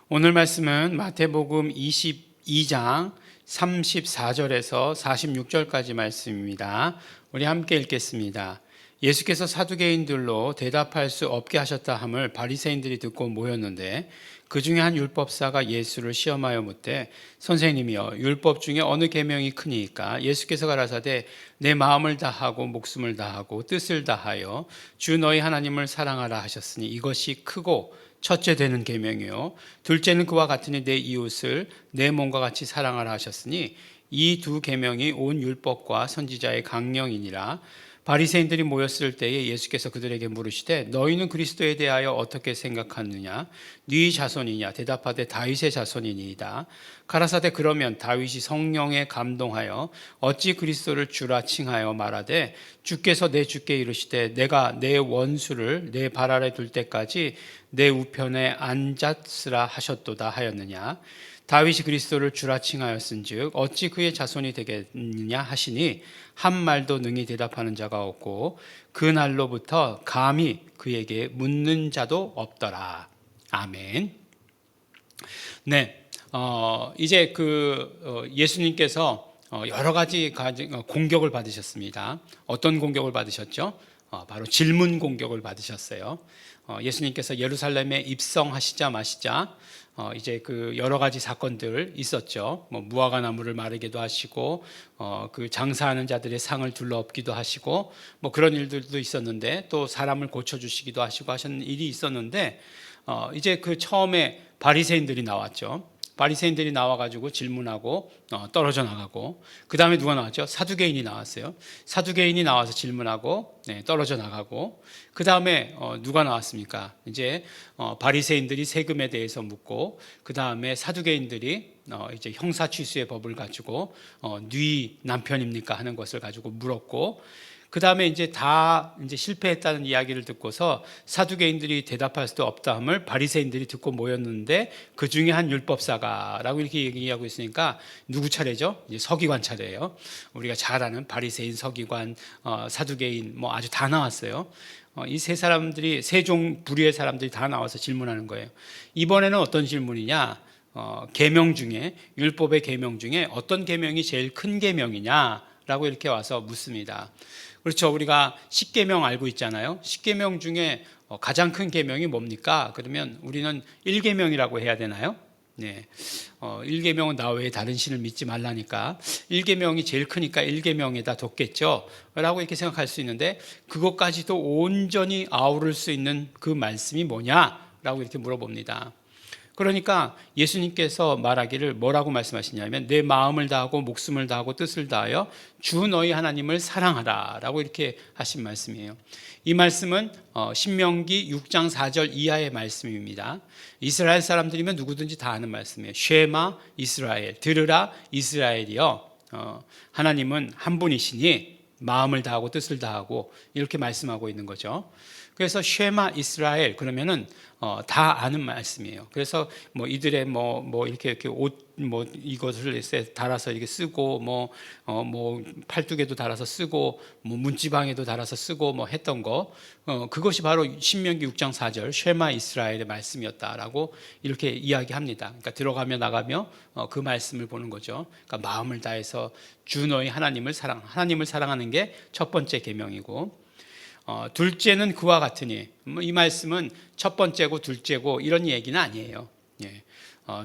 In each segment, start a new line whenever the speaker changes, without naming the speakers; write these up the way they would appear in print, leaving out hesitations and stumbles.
오늘 말씀은 마태복음 22장 34절에서 46절까지 말씀입니다. 우리 함께 읽겠습니다. 예수께서 사두개인들로 대답할 수 없게 하셨다 함을 바리새인들이 듣고 모였는데 그 중에 한 율법사가 예수를 시험하여 묻되 선생님이여 율법 중에 어느 계명이 크니이까? 예수께서 가라사대 내 마음을 다하고 목숨을 다하고 뜻을 다하여 주 너희 하나님을 사랑하라 하셨으니 이것이 크고 첫째 되는 계명이요 둘째는 그와 같으니 내 이웃을 내 몸과 같이 사랑하라 하셨으니 이 두 계명이 온 율법과 선지자의 강령이니라. 바리새인들이 모였을 때에 예수께서 그들에게 물으시되 너희는 그리스도에 대하여 어떻게 생각하느냐? 네 자손이냐? 대답하되 다윗의 자손이니이다. 가라사대 그러면 다윗이 성령에 감동하여 어찌 그리스도를 주라 칭하여 말하되 주께서 내 주께 이르시되 내가 내 원수를 내 발 아래 둘 때까지 내 우편에 앉았으라 하셨도다 하였느냐? 다윗이 그리스도를 주라 칭하였은즉 어찌 그의 자손이 되겠느냐 하시니 한 말도 능히 대답하는 자가 없고 그 날로부터 감히 그에게 묻는 자도 없더라. 아멘. 네, 이제 예수님께서 여러 가지 공격을 받으셨습니다. 어떤 공격을 받으셨죠? 바로 질문 공격을 받으셨어요. 예수님께서 예루살렘에 입성하시자마시자 이제 여러 가지 사건들 있었죠. 무화과 나무를 마르게도 하시고, 장사하는 자들의 상을 둘러엎기도 하시고, 그런 일들도 있었는데, 또 사람을 고쳐주시기도 하시고 하시는 일이 있었는데, 이제 처음에 바리새인들이 나왔죠. 바리새인들이 나와가지고 질문하고 떨어져 나가고, 그 다음에 누가 나왔죠? 사두개인이 나왔어요. 사두개인이 나와서 질문하고 떨어져 나가고, 그 다음에 누가 나왔습니까? 이제 바리새인들이 세금에 대해서 묻고, 그 다음에 사두개인들이 이제 형사 취수의 법을 가지고 네 남편입니까 하는 것을 가지고 물었고, 그 다음에 이제 실패했다는 이야기를 듣고서 사두개인들이 대답할 수도 없다 함을 바리새인들이 듣고 모였는데 그 중에 한 율법사가라고 이렇게 얘기하고 있으니까 누구 차례죠? 이제 서기관 차례예요. 우리가 잘 아는 바리새인, 서기관, 사두개인 아주 다 나왔어요. 이 세 사람들이 세종 부류의 사람들이 다 나와서 질문하는 거예요. 이번에는 어떤 질문이냐? 계명 중에 율법의 계명 중에 어떤 계명이 제일 큰 계명이냐라고 이렇게 와서 묻습니다. 그렇죠. 우리가 십계명 알고 있잖아요. 십계명 중에 가장 큰 계명이 뭡니까? 그러면 우리는 일계명이라고 해야 되나요? 네. 일계명은 나 외에 다른 신을 믿지 말라니까 일계명이 제일 크니까 일계명에다 뒀겠죠. 라고 이렇게 생각할 수 있는데 그것까지도 온전히 아우를 수 있는 그 말씀이 뭐냐라고 이렇게 물어봅니다. 그러니까 예수님께서 말하기를 뭐라고 말씀하시냐면 내 마음을 다하고 목숨을 다하고 뜻을 다하여 주 너희 하나님을 사랑하라 라고 이렇게 하신 말씀이에요. 이 말씀은 신명기 6장 4절 이하의 말씀입니다. 이스라엘 사람들이면 누구든지 다 아는 말씀이에요. 쉐마 이스라엘, 들으라 이스라엘이여, 하나님은 한 분이시니 마음을 다하고 뜻을 다하고 이렇게 말씀하고 있는 거죠. 그래서 쉐마 이스라엘 그러면은 다 아는 말씀이에요. 그래서 이들의 이렇게 옷 이것을 달아서 이렇게 쓰고 팔뚝에도 달아서 쓰고 문지방에도 달아서 쓰고 했던 거 그것이 바로 신명기 6장 4절 쉐마 이스라엘의 말씀이었다라고 이렇게 이야기합니다. 그러니까 들어가며 나가며 그 말씀을 보는 거죠. 그러니까 마음을 다해서 주 너희 하나님을 사랑하는 게 첫 번째 계명이고. 둘째는 그와 같으니 이 말씀은 첫 번째고 둘째고 이런 얘기는 아니에요. 예.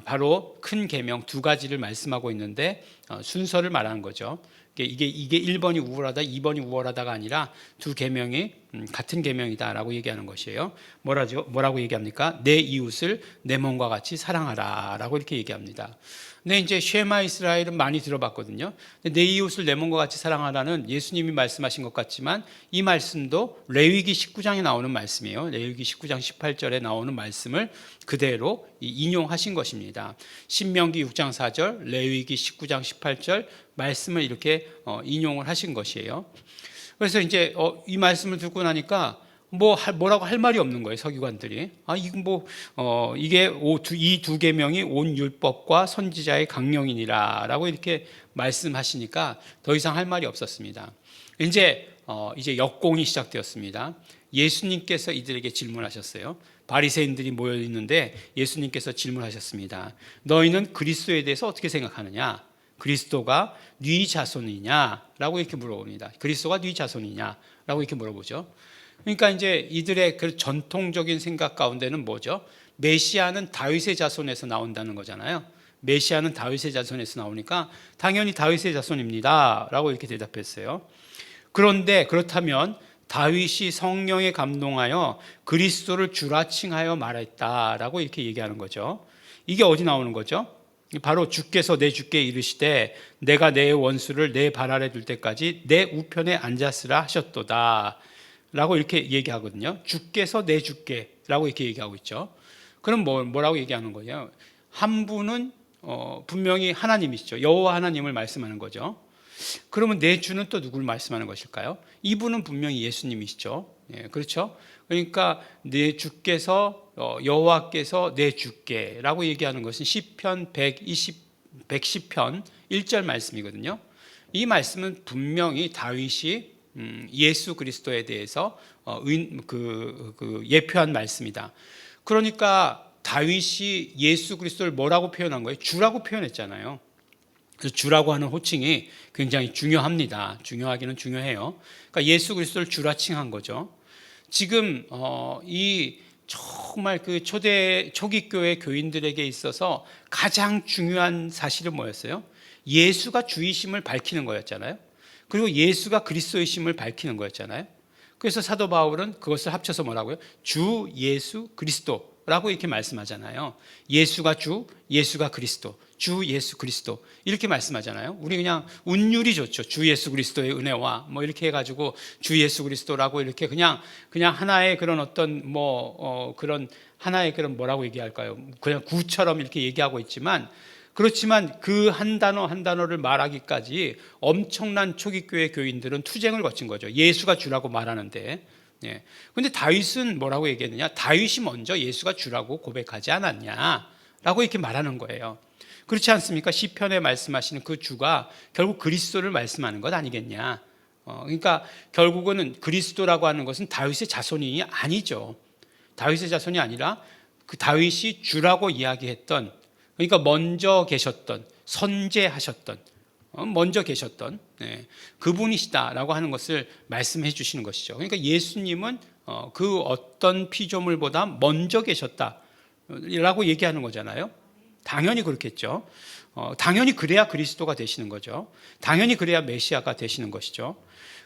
바로 큰 계명 두 가지를 말씀하고 있는데 순서를 말하는 거죠. 이게 1번이 우월하다 2번이 우월하다가 아니라 두 계명이 같은 계명이다라고 얘기하는 것이에요. 뭐라고 얘기합니까? 내 이웃을 내 몸과 같이 사랑하라 라고 이렇게 얘기합니다. 근데 이제 쉐마 이스라엘은 많이 들어봤거든요. 내 이웃을 내 몸과 같이 사랑하라는 예수님이 말씀하신 것 같지만 이 말씀도 레위기 19장에 나오는 말씀이에요. 레위기 19장 18절에 나오는 말씀을 그대로 인용하신 것입니다. 신명기 6장 4절, 레위기 19장 18절 말씀을 이렇게 인용을 하신 것이에요. 그래서 이제 이 말씀을 듣고 나니까 뭐라고 할 말이 없는 거예요, 서기관들이. 이게 이 두 계명이 온 율법과 선지자의 강령이니라라고 이렇게 말씀하시니까 더 이상 할 말이 없었습니다. 이제 역공이 시작되었습니다. 예수님께서 이들에게 질문하셨어요. 바리새인들이 모여 있는데 예수님께서 질문하셨습니다. 너희는 그리스도에 대해서 어떻게 생각하느냐? 그리스도가 네 자손이냐라고 이렇게 물어봅니다. 그리스도가 네 자손이냐라고 이렇게 물어보죠. 그러니까 이제 이들의 그 전통적인 생각 가운데는 뭐죠? 메시아는 다윗의 자손에서 나온다는 거잖아요. 메시아는 다윗의 자손에서 나오니까 당연히 다윗의 자손입니다라고 이렇게 대답했어요. 그런데 그렇다면 다윗이 성령에 감동하여 그리스도를 주라 칭하여 말했다라고 이렇게 얘기하는 거죠. 이게 어디 나오는 거죠? 바로 주께서 내 주께 이르시되 내가 내 원수를 내 발 아래 둘 때까지 내 우편에 앉았으라 하셨도다 라고 이렇게 얘기하거든요. 주께서 내 주께라고 이렇게 얘기하고 있죠. 그럼 뭐라고 얘기하는 거냐? 한 분은 분명히 하나님이시죠. 여호와 하나님을 말씀하는 거죠. 그러면 내 주는 또 누구를 말씀하는 것일까요? 이분은 분명히 예수님이시죠. 예, 그렇죠? 그러니까 내 주께서 여호와께서 내 주께라고 얘기하는 것은 시편 110편 1절 말씀이거든요. 이 말씀은 분명히 다윗이 예수 그리스도에 대해서 예표한 말씀이다. 그러니까 다윗이 예수 그리스도를 뭐라고 표현한 거예요? 주라고 표현했잖아요. 그래서 주라고 하는 호칭이 굉장히 중요합니다. 중요하기는 중요해요. 그러니까 예수 그리스도를 주라 칭한 거죠. 지금 이 정말 그 초기 교회 교인들에게 있어서 가장 중요한 사실은 뭐였어요? 예수가 주이심을 밝히는 거였잖아요. 그리고 예수가 그리스도이심을 밝히는 거였잖아요. 그래서 사도 바울은 그것을 합쳐서 뭐라고요? 주 예수 그리스도라고 이렇게 말씀하잖아요. 예수가 주, 예수가 그리스도, 주 예수 그리스도 이렇게 말씀하잖아요. 우리 그냥 운율이 좋죠. 주 예수 그리스도의 은혜와 뭐 이렇게 해가지고 주 예수 그리스도라고 이렇게 그냥 하나의 그런 어떤 그런 하나의 그런 뭐라고 얘기할까요? 그냥 구처럼 이렇게 얘기하고 있지만, 그렇지만 그 한 단어 한 단어를 말하기까지 엄청난 초기교회 교인들은 투쟁을 거친 거죠. 예수가 주라고 말하는데. 예. 근데 다윗은 뭐라고 얘기했느냐? 다윗이 먼저 예수가 주라고 고백하지 않았냐라고 이렇게 말하는 거예요. 그렇지 않습니까? 시편에 말씀하시는 그 주가 결국 그리스도를 말씀하는 것 아니겠냐? 그러니까 결국은 그리스도라고 하는 것은 다윗의 자손이 아니죠. 다윗의 자손이 아니라 그 다윗이 주라고 이야기했던, 그러니까 먼저 계셨던, 선제하셨던, 먼저 계셨던 그분이시다라고 하는 것을 말씀해 주시는 것이죠. 그러니까 예수님은 그 어떤 피조물보다 먼저 계셨다라고 얘기하는 거잖아요. 당연히 그렇겠죠. 당연히 그래야 그리스도가 되시는 거죠. 당연히 그래야 메시아가 되시는 것이죠.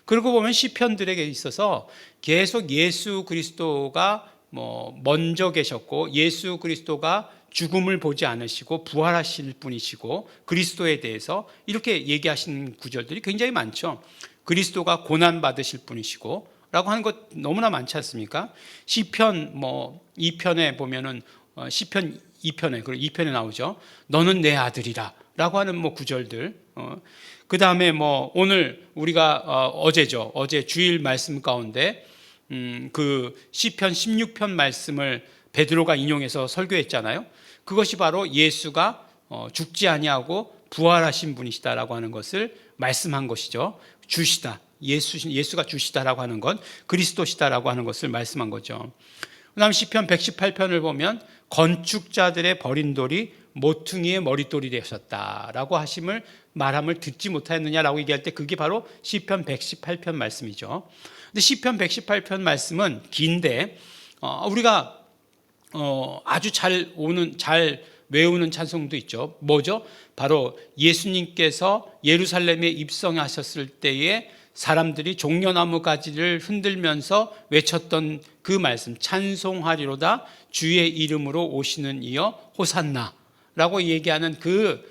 그러고 보면 시편들에게 있어서 계속 예수 그리스도가 먼저 계셨고, 예수 그리스도가 죽음을 보지 않으시고 부활하실 분이시고, 그리스도에 대해서 이렇게 얘기하시는 구절들이 굉장히 많죠. 그리스도가 고난 받으실 분이시고 라고 하는 것 너무나 많지 않습니까? 시편 2편에 보면은 시편 2편에 그리고 2편에 나오죠. 너는 내 아들이라 라고 하는 구절들. 그 다음에 오늘 우리가 어제 주일 말씀 가운데 그 시편 16편 말씀을 베드로가 인용해서 설교했잖아요. 그것이 바로 예수가 죽지 아니하고 부활하신 분이시다라고 하는 것을 말씀한 것이죠. 주시다, 예수가 주시다라고 하는 건 그리스도시다라고 하는 것을 말씀한 거죠. 그다음 시편 118편을 보면 건축자들의 버린 돌이 모퉁이의 머릿돌이 되셨다라고 말함을 듣지 못하였느냐라고 얘기할 때 그게 바로 시편 118편 말씀이죠. 근데 시편 118편 말씀은 긴데 우리가 아주 잘 외우는 찬송도 있죠. 뭐죠? 바로 예수님께서 예루살렘에 입성하셨을 때에 사람들이 종려나무 가지를 흔들면서 외쳤던 그 말씀, 찬송하리로다 주의 이름으로 오시는 이여 호산나라고 얘기하는 그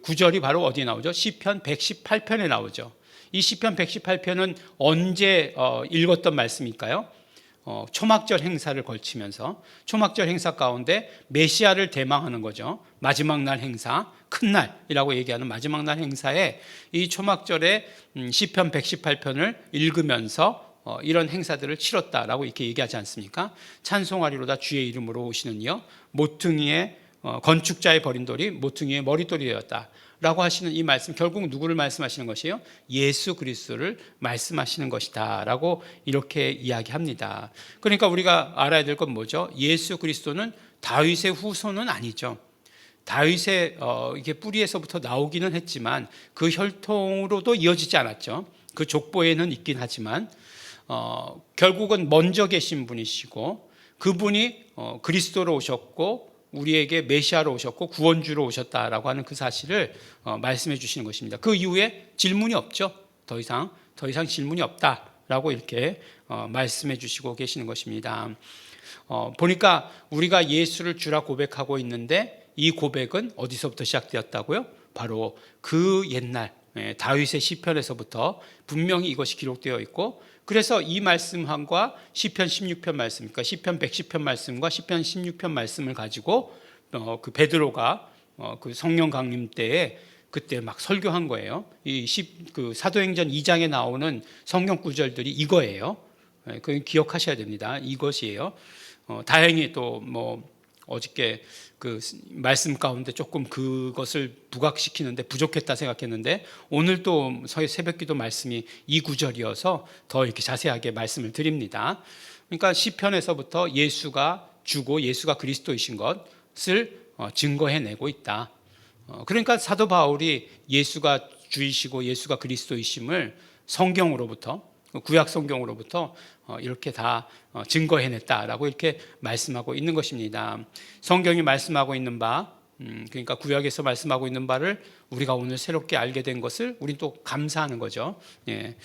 구절이 바로 어디에 나오죠? 시편 118편에 나오죠. 이 시편 118편은 언제 읽었던 말씀일까요? 초막절 행사를 걸치면서, 초막절 행사 가운데 메시아를 대망하는 거죠. 마지막 날 행사, 큰 날이라고 얘기하는 마지막 날 행사에 이 초막절에 시편 118편을 읽으면서 이런 행사들을 치렀다라고 이렇게 얘기하지 않습니까? 찬송하리로다 주의 이름으로 오시는 이여 모퉁이의 건축자의 버린 돌이 모퉁이의 머릿돌이 되었다 라고 하시는 이 말씀, 결국 누구를 말씀하시는 것이에요? 예수 그리스도를 말씀하시는 것이다 라고 이렇게 이야기합니다. 그러니까 우리가 알아야 될 건 뭐죠? 예수 그리스도는 다윗의 후손은 아니죠. 다윗의 이게 뿌리에서부터 나오기는 했지만 그 혈통으로도 이어지지 않았죠. 그 족보에는 있긴 하지만 결국은 먼저 계신 분이시고, 그분이 그리스도로 오셨고 우리에게 메시아로 오셨고 구원주로 오셨다라고 하는 그 사실을 말씀해 주시는 것입니다. 그 이후에 질문이 없죠. 더 이상 질문이 없다라고 이렇게 말씀해 주시고 계시는 것입니다. 보니까 우리가 예수를 주라 고백하고 있는데 이 고백은 어디서부터 시작되었다고요? 바로 그 옛날 다윗의 시편에서부터 분명히 이것이 기록되어 있고, 그래서 이 말씀과 시편 16편 말씀, 그러니까 시편 110편 말씀과 시편 16편 말씀을 가지고 그 베드로가 그 성령 강림 때에 그때 막 설교한 거예요. 그 사도행전 2장에 나오는 성경 구절들이 이거예요. 그 기억하셔야 됩니다. 이것이에요. 다행히 또 어저께 그 말씀 가운데 조금 그것을 부각시키는데 부족했다 생각했는데, 오늘 또 새벽기도 말씀이 이 구절이어서 더 이렇게 자세하게 말씀을 드립니다. 그러니까 시편에서부터 예수가 주고 예수가 그리스도이신 것을 증거해내고 있다. 그러니까 사도 바울이 예수가 주이시고 예수가 그리스도이심을 성경으로부터, 구약 성경으로부터 이렇게 다 증거해냈다라고 이렇게 말씀하고 있는 것입니다. 성경이 말씀하고 있는 바, 그러니까 구약에서 말씀하고 있는 바를 우리가 오늘 새롭게 알게 된 것을 우린 또 감사하는 거죠. 예.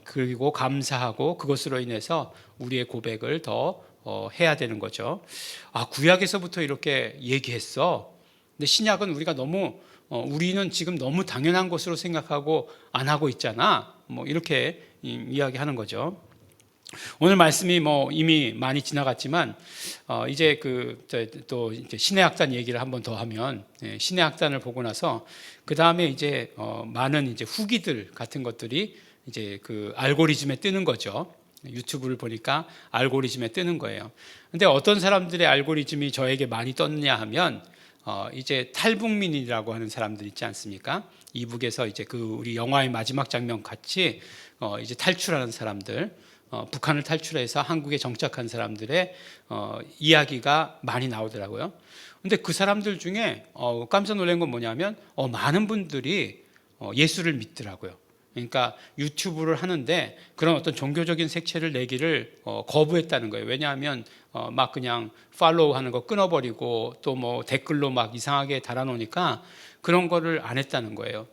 그리고 감사하고 그것으로 인해서 우리의 고백을 더 해야 되는 거죠. 구약에서부터 이렇게 얘기했어. 근데 신약은 우리가 너무 우리는 지금 너무 당연한 것으로 생각하고 안 하고 있잖아. 이렇게 이야기하는 거죠. 오늘 말씀이 이미 많이 지나갔지만 이제 또 이제 신의 학단 얘기를 한번 더 하면, 신의 학단을 보고 나서 그 다음에 이제 많은 이제 후기들 같은 것들이 이제 그 알고리즘에 뜨는 거죠. 유튜브를 보니까 알고리즘에 뜨는 거예요. 근데 어떤 사람들의 알고리즘이 저에게 많이 떴냐 하면 이제 탈북민이라고 하는 사람들 있지 않습니까? 이북에서 이제 그 우리 영화의 마지막 장면 같이 이제 탈출하는 사람들, 북한을 탈출해서 한국에 정착한 사람들의 이야기가 많이 나오더라고요. 근데 그 사람들 중에 깜짝 놀란 건 뭐냐면 많은 분들이 예수를 믿더라고요. 그러니까 유튜브를 하는데 그런 어떤 종교적인 색채를 내기를 거부했다는 거예요. 왜냐하면 막 그냥 팔로우 하는 거 끊어버리고 또 댓글로 막 이상하게 달아놓으니까 그런 거를 안 했다는 거예요.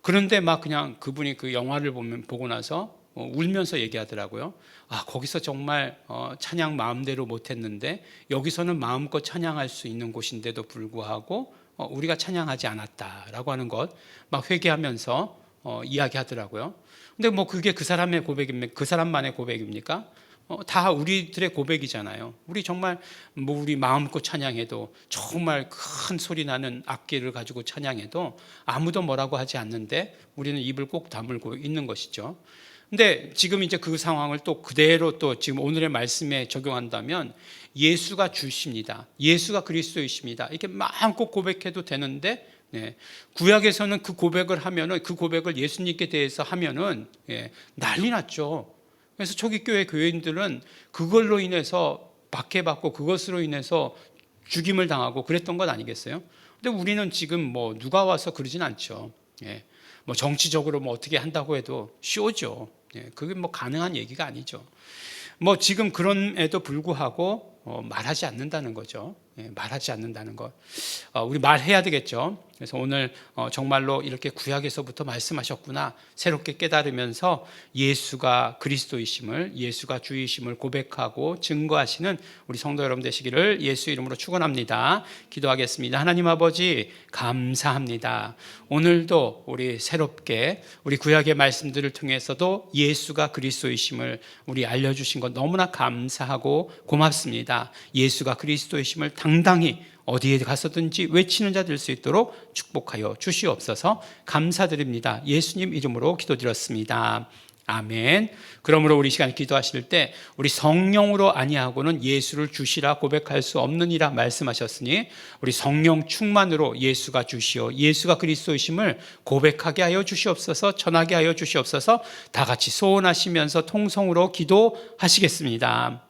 그런데 막 그냥 그분이 그 영화를 보고 나서 울면서 얘기하더라고요. 거기서 정말 찬양 마음대로 못했는데 여기서는 마음껏 찬양할 수 있는 곳인데도 불구하고 우리가 찬양하지 않았다라고 하는 것 막 회개하면서 이야기하더라고요. 근데 그게 그 사람의 고백입니까? 그 사람만의 고백입니까? 다 우리들의 고백이잖아요. 우리 정말 우리 마음껏 찬양해도, 정말 큰 소리 나는 악기를 가지고 찬양해도 아무도 뭐라고 하지 않는데 우리는 입을 꼭 다물고 있는 것이죠. 근데 지금 이제 그 상황을 또 그대로 또 지금 오늘의 말씀에 적용한다면 예수가 주십니다. 예수가 그리스도이십니다. 이렇게 마음껏 고백해도 되는데, 구약에서는 그 고백을 하면은, 그 고백을 예수님께 대해서 하면은 난리 났죠. 그래서 초기교회 교인들은 그걸로 인해서 박해받고 그것으로 인해서 죽임을 당하고 그랬던 것 아니겠어요? 근데 우리는 지금 누가 와서 그러진 않죠. 정치적으로 어떻게 한다고 해도 쇼죠. 그게 가능한 얘기가 아니죠. 지금 그럼에도 불구하고 말하지 않는다는 거죠. 말하지 않는다는 것. 우리 말해야 되겠죠. 그래서 오늘 정말로 이렇게 구약에서부터 말씀하셨구나 새롭게 깨달으면서 예수가 그리스도이심을, 예수가 주이심을 고백하고 증거하시는 우리 성도 여러분 되시기를 예수 이름으로 축원합니다. 기도하겠습니다. 하나님 아버지 감사합니다. 오늘도 우리 새롭게 우리 구약의 말씀들을 통해서도 예수가 그리스도이심을 우리 알려주신 것 너무나 감사하고 고맙습니다. 예수가 그리스도이심을 당당히 어디에 가서든지 외치는 자 될 수 있도록 축복하여 주시옵소서. 감사드립니다. 예수님 이름으로 기도드렸습니다. 아멘. 그러므로 우리 시간 기도하실 때 우리 성령으로 아니하고는 예수를 주시라 고백할 수 없느니라 말씀하셨으니 우리 성령 충만으로 예수가 주시오, 예수가 그리스도이심을 고백하게 하여 주시옵소서, 전하게 하여 주시옵소서. 다 같이 소원하시면서 통성으로 기도하시겠습니다.